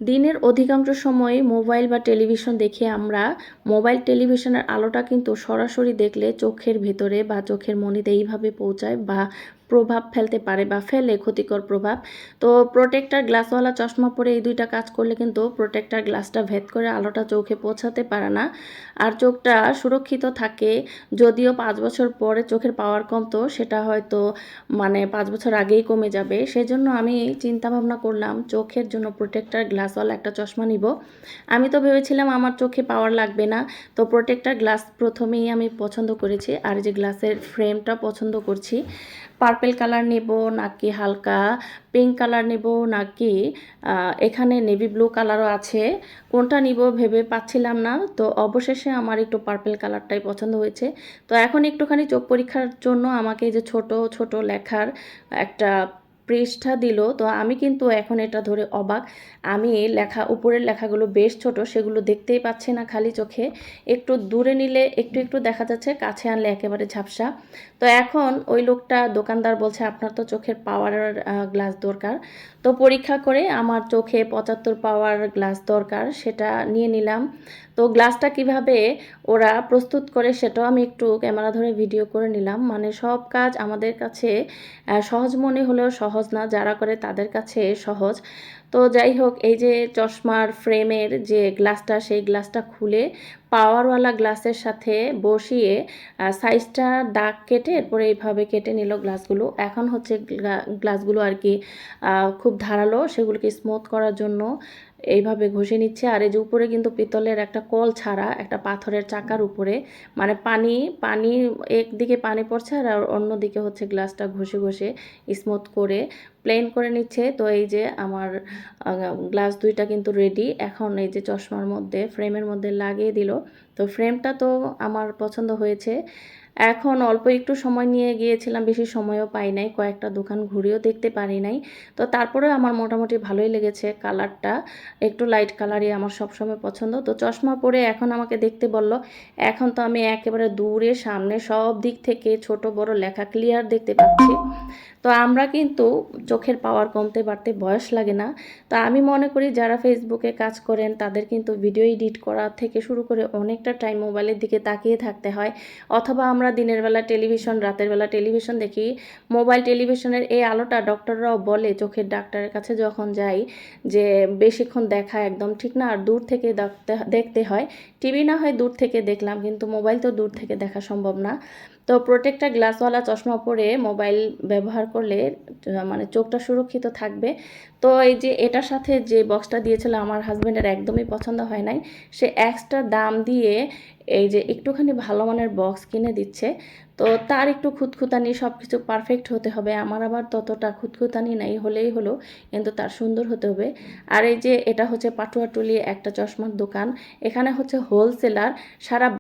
দিনের অধিকাংশ সময় মোবাইল বা টেলিভিশন দেখে আমরা মোবাইল টেলিভিশনের আলোটা কিন্তু সরাসরি দেখলে চোখের ভেতরে বা চোখের মনিতে এইভাবে পৌঁছায় বা প্রভাব ফেলতে পারে বা ফেলে ক্ষতিকর প্রভাব। তো প্রোটেক্টার গ্লাসওয়ালা চশমা পরে এই দুইটা কাজ করলে কিন্তু প্রোটেক্টার গ্লাসটা ভেদ করে আলোটা চোখে পৌঁছাতে পারে না, আর চোখটা সুরক্ষিত থাকে। যদিও 5 বছর পরে চোখের পাওয়ার কমতো, সেটা হয়তো 5 বছর আগেই কমে যাবে। সেজন্য আমি চিন্তা ভাবনা করলাম চোখের জন্য প্রোটেক্টার গ্লাসওয়ালা একটা চশমা নিব। আমি তো ভেবেছিলাম আমার চোখে পাওয়ার লাগবে না, তো প্রোটেক্টার গ্লাস প্রথমেই আমি পছন্দ করেছি, আর যে গ্লাসের ফ্রেমটা পছন্দ করছি। পার্পেল কালার নেব নাকি হালকা পিঙ্ক কালার নেব নাকি এখানে নেভি ব্লু কালারও আছে, কোনটা নিব ভেবে পাচ্ছিলাম না। তো অবশেষে আমার একটু পার্পেল কালারটাই পছন্দ হয়েছে। তো এখন একটুখানি চোখ পরীক্ষার জন্য আমাকে এই যে ছোট ছোট লেখার একটা পৃষ্ঠা দিল, তো আমি কিন্তু এখন এটা ধরে অবাক। আমি লেখা উপরের লেখাগুলো বেশ ছোট, সেগুলো দেখতেই পাচ্ছি না খালি চোখে। একটু দূরে নিলে একটু একটু দেখা যাচ্ছে, কাছে আনলে একেবারে ঝাপসা। তো এখন ওই লোকটা দোকানদার বলছে আপনার তো চোখের পাওয়ারের গ্লাস দরকার। তো পরীক্ষা করে আমার চোখে 75 পাওয়ার গ্লাস দরকার, সেটা নিয়ে নিলাম। তো গ্লাসটা কিভাবে ওরা প্রস্তুত করে সেটাও আমি একটু ক্যামেরা ধরে ভিডিও করে নিলাম। সব কাজ আমাদের কাছে সহজ মনে হলেও সহজ না, যারা করে তাদের কাছে সহজ। তো যাই হোক, এই যে চশমার ফ্রেমের যে গ্লাসটা, সেই গ্লাসটা খুলে পাওয়ারওয়ালা গ্লাসের সাথে বসিয়ে সাইজটা দাগ কেটে এরপরে এইভাবে কেটে নিল গ্লাসগুলো। এখন হচ্ছে গ্লাসগুলো আর কি খুব ধারালো, সেগুলোকে স্মুথ করার জন্য এইভাবে ঘষে নিচ্ছে। আর এই যে উপরে কিন্তু পিতলের একটা কল ছাড়া একটা পাথরের চাকার উপরে পানি পানি একদিকে পানি পড়ছে আর অন্যদিকে হচ্ছে গ্লাসটা ঘষে ঘষে স্মুথ করে প্লেন করে নিচ্ছে। তো এই যে আমার গ্লাস দুইটা কিন্তু রেডি। এখন এই যে চশমার মধ্যে ফ্রেমের মধ্যে লাগিয়ে দিল। তো ফ্রেমটা তো আমার পছন্দ হয়েছে। এখন অল্প একটু সময় নিয়ে গিয়েছিলাম, বেশি সময়ও পাই নাই, কয়েকটা দোকান ঘুরেও দেখতে পারি নাই। তো তারপরেও আমার মোটামুটি ভালোই লেগেছে। কালারটা একটু লাইট কালারই আমার সবসময় পছন্দ। তো চশমা পরে এখন আমাকে দেখতে বলল। এখন তো আমি একেবারে দূরে সামনে সব দিক থেকে ছোট বড় লেখা ক্লিয়ার দেখতে পাচ্ছি। তো আমরা কিন্তু চোখের পাওয়ার কমতে বাড়তে বয়স লাগে না। তো আমি মনে করি যারা ফেসবুকে কাজ করেন তাদের কিন্তু ভিডিও এডিট করা থেকে শুরু করে অনেকটা টাইম মোবাইলের দিকে তাকিয়ে থাকতে হয়। অথবা আমরা দিনের বেলা টেলিভিশন, রাতের বেলা টেলিভিশন দেখি। মোবাইল টেলিভিশনের এই আলোটা ডক্টররাও বলে চোখের ডাক্তারের কাছে যখন যাই যে বেশিক্ষণ দেখা একদম ঠিক না, আর দূর থেকে দেখতে হয়। টিভি না হয় দূর থেকে দেখলাম, কিন্তু মোবাইল তো দূর থেকে দেখা সম্ভব না। তো প্রত্যেকটা গ্লাসওয়ালা চশমা পরে মোবাইল ব্যবহার করলে চোখটা সুরক্ষিত থাকবে। তো এই যে এটার সাথে যে বক্সটা দিয়েছিল আমার হাজব্যান্ডের একদমই পছন্দ হয় নাই। সে এক্সট্রা দাম দিয়ে এই যে একটুখানি ভালো মানের বক্স কিনে দিচ্ছে। তো তার একটু খুঁতখুঁতানি, সব কিছু পারফেক্ট হতে হবে। আমার আবার ততটা খুঁতখুঁতানি নাই, হলেই হলো, কিন্তু তার সুন্দর হতে হবে। আর এই যে এটা হচ্ছে পাটুয়াটুলি একটা চশমার দোকান। এখানে হচ্ছে হোলসেলার, সারা